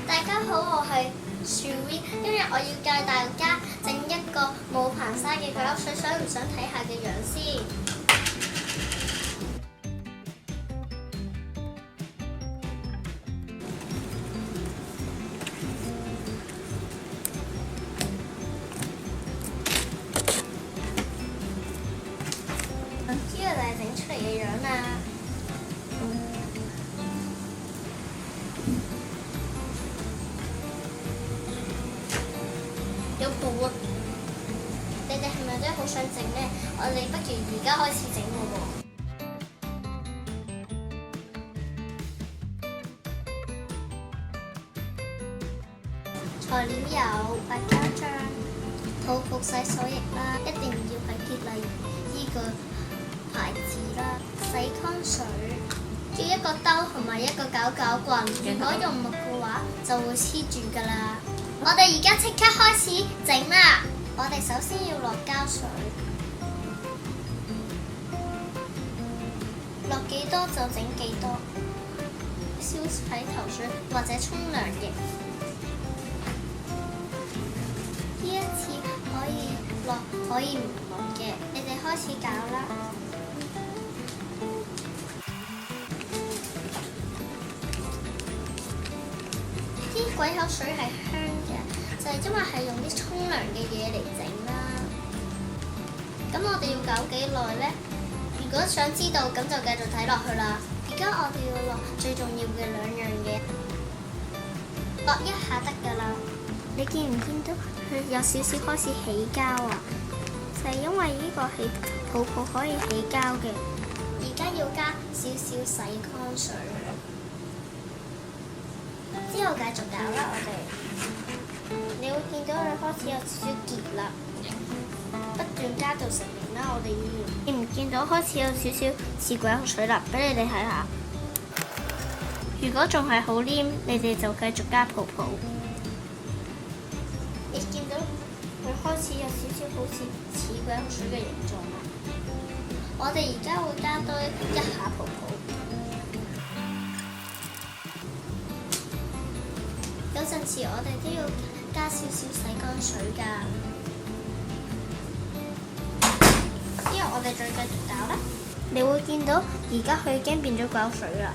大家好，我係樹 V， 今日我要教大家整一個冇硼砂嘅鬼屋水，想唔想睇下嘅樣先？呢個就係整出嚟嘅樣啦。有泡啊！你哋係咪真係好想整呢？我哋不如而家開始整好喎。材料有白膠漿、泡泡洗手液啦，一定要係潔麗呢個牌子啦，洗乾水，要一個兜同埋一個攪棍。如果用木嘅話，就會黐住㗎啦。我哋而家即刻開始整啦！我哋首先要落膠水，落幾多就整幾多，燒洗頭水或者沖涼液。呢一次可以落可以唔落嘅，你哋開始攪啦。啲鬼口水係香嘅，就係因為係用啲沖涼嘅嘢嚟整啦。咁我哋要搞幾耐呢？如果想知道，咁就繼續睇落去啦。而家我哋要落最重要嘅兩樣嘢，落一下得㗎啦。你見唔見到佢有少少開始起膠啊？就係因為呢個起泡泡可以起膠嘅。而家要加少少洗乾水。之後繼續搞啦，我哋，你會見到佢開始有少少結啦，不斷加到成年啦。我哋要，見唔見到開始有少少似鬼口水啦？俾你哋睇下。如果仲係好黏，你哋就繼續加泡泡。你見到佢開始有少少好似鬼口水嘅形狀啦。我哋而家會加多一下泡泡。有陣時我哋都要加少少洗乾水㗎，之後我哋再繼續搞啦。你會見到而家佢已經變咗鬼口水啦，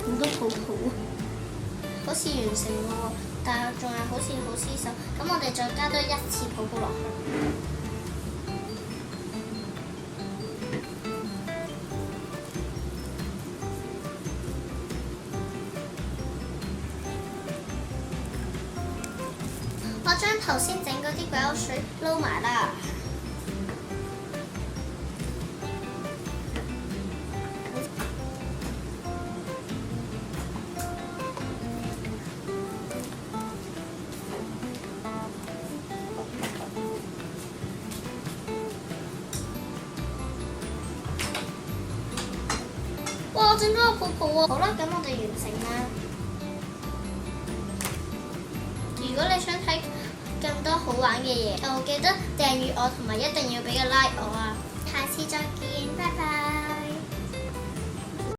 好多泡泡，好似完成喎，但係仲係好似好黐手。咁我哋再加多一次泡泡落去。我將頭先整嗰啲鬼口水撈埋啦，哇！我整咗個泡泡喎。好啦，咁我哋完成啦。如果你想睇更多好玩嘅嘢，就記得訂閱我，同埋一定要俾個 like 我啊！下次再見，拜拜。